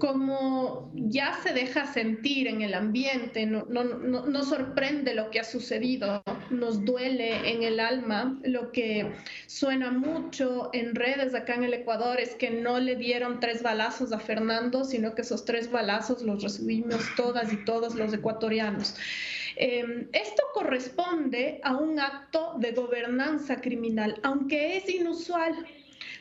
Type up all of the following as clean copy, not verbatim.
como ya se deja sentir en el ambiente, no sorprende lo que ha sucedido, nos duele en el alma. Lo que suena mucho en redes acá en el Ecuador es que no le dieron 3 balazos a Fernando, sino que esos 3 balazos los recibimos todas y todos los ecuatorianos. Esto corresponde a un acto de gobernanza criminal, aunque es inusual.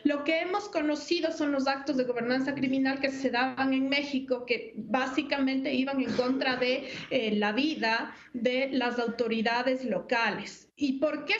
Lo que hemos conocido son los actos de gobernanza criminal que se daban en México, que básicamente iban en contra de la vida de las autoridades locales. ¿Y por qué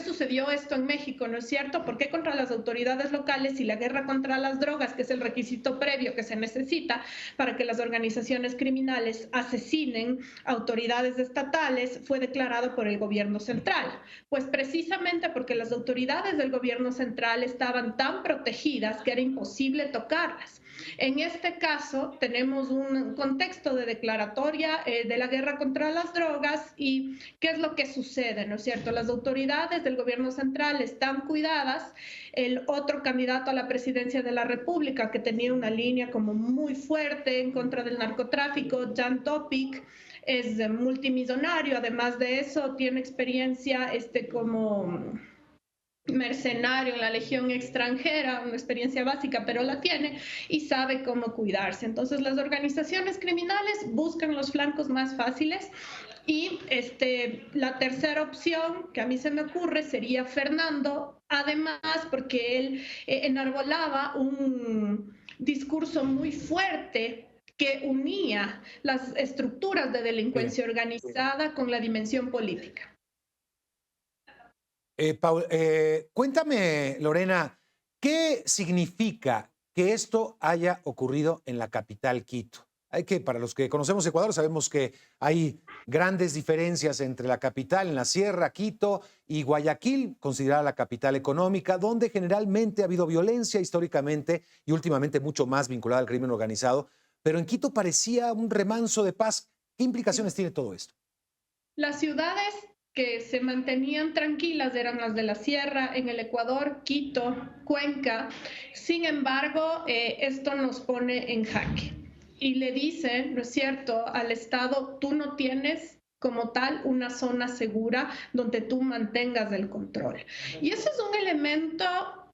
sucedió esto en México? ¿No es cierto? ¿Por qué contra las autoridades locales y la guerra contra las drogas, que es el requisito previo que se necesita para que las organizaciones criminales asesinen autoridades estatales, fue declarado por el gobierno central? Pues precisamente porque las autoridades del gobierno central estaban tan protegidas que era imposible tocarlas. En este caso tenemos un contexto de declaratoria de la guerra contra las drogas. ¿Y qué es lo que sucede? ¿No es cierto? Las autoridades del gobierno central están cuidadas. El otro candidato a la presidencia de la República, que tenía una línea como muy fuerte en contra del narcotráfico, Jan Topic, es multimillonario. Además de eso, tiene experiencia como mercenario en la legión extranjera, una experiencia básica, pero la tiene y sabe cómo cuidarse. Entonces, las organizaciones criminales buscan los flancos más fáciles. Y la tercera opción que a mí se me ocurre sería Fernando, además porque él enarbolaba un discurso muy fuerte que unía las estructuras de Sí. delincuencia organizada con la dimensión política. Cuéntame, Lorena, ¿qué significa que esto haya ocurrido en la capital, Quito? Para los que conocemos Ecuador, sabemos que hay grandes diferencias entre la capital en la sierra, Quito, y Guayaquil, considerada la capital económica, donde generalmente ha habido violencia históricamente y últimamente mucho más vinculada al crimen organizado, pero en Quito parecía un remanso de paz. ¿Qué implicaciones tiene todo esto? Las ciudades que se mantenían tranquilas eran las de la sierra, en el Ecuador, Quito, Cuenca. Sin embargo, esto nos pone en jaque y le dice, ¿no es cierto?, al Estado: tú no tienes como tal una zona segura donde tú mantengas el control. Y eso es un elemento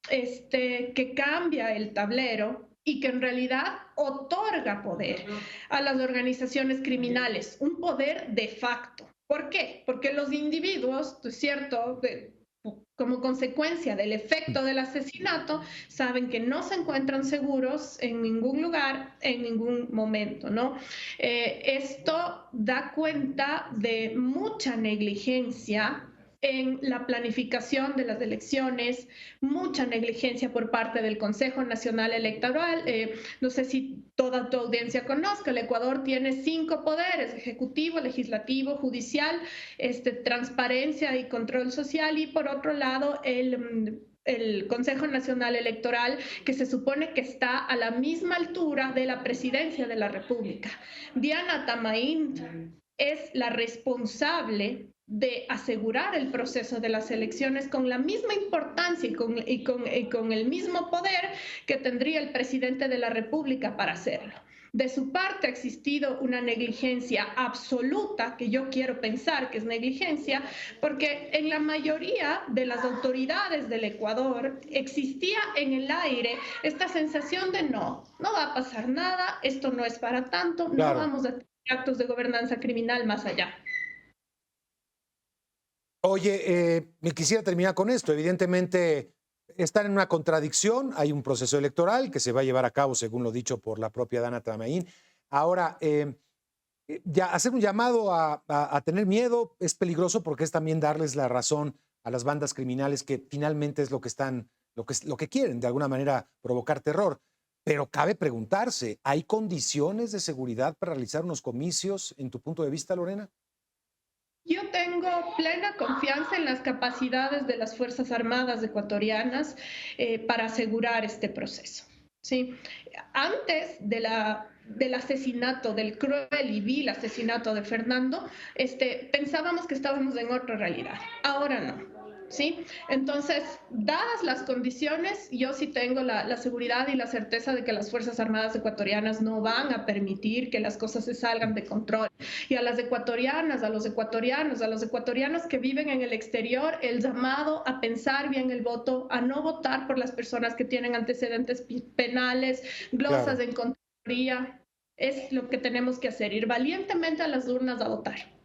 que cambia el tablero y que en realidad otorga poder a las organizaciones criminales, un poder de facto. ¿Por qué? Porque los individuos, ¿no es cierto?, como consecuencia del efecto del asesinato, saben que no se encuentran seguros en ningún lugar, en ningún momento, ¿no? Esto da cuenta de mucha negligencia en la planificación de las elecciones, mucha negligencia por parte del Consejo Nacional Electoral. No sé si toda tu audiencia conozca, el Ecuador tiene 5 poderes: ejecutivo, legislativo, judicial, transparencia y control social, y por otro lado el Consejo Nacional Electoral, que se supone que está a la misma altura de la presidencia de la República. Diana Tamaín es la responsable de asegurar el proceso de las elecciones con la misma importancia y con el mismo poder que tendría el presidente de la República para hacerlo. De su parte ha existido una negligencia absoluta, que yo quiero pensar que es negligencia, porque en la mayoría de las autoridades del Ecuador existía en el aire esta sensación de no va a pasar nada, esto no es para tanto, no Claro. vamos a tener actos de gobernanza criminal más allá. Oye, me quisiera terminar con esto. Evidentemente, están en una contradicción. Hay un proceso electoral que se va a llevar a cabo, según lo dicho por la propia Dana Tamaín. Ahora, ya hacer un llamado a tener miedo es peligroso, porque es también darles la razón a las bandas criminales, que finalmente es lo que están, lo que quieren, de alguna manera, provocar terror. Pero cabe preguntarse, ¿hay condiciones de seguridad para realizar unos comicios, en tu punto de vista, Lorena? Yo tengo plena confianza en las capacidades de las Fuerzas Armadas ecuatorianas para asegurar este proceso. ¿Sí? Antes del asesinato, del cruel y vil asesinato de Fernando, pensábamos que estábamos en otra realidad. Ahora no. ¿sí? Entonces, dadas las condiciones, yo sí tengo la seguridad y la certeza de que las Fuerzas Armadas ecuatorianas no van a permitir que las cosas se salgan de control. Y a las ecuatorianas, a los ecuatorianos, a los ecuatorianos que viven en el exterior, el llamado a pensar bien el voto, a no votar por las personas que tienen antecedentes penales, glosas Claro. en Contraloría, es lo que tenemos que hacer, ir valientemente a las urnas a votar.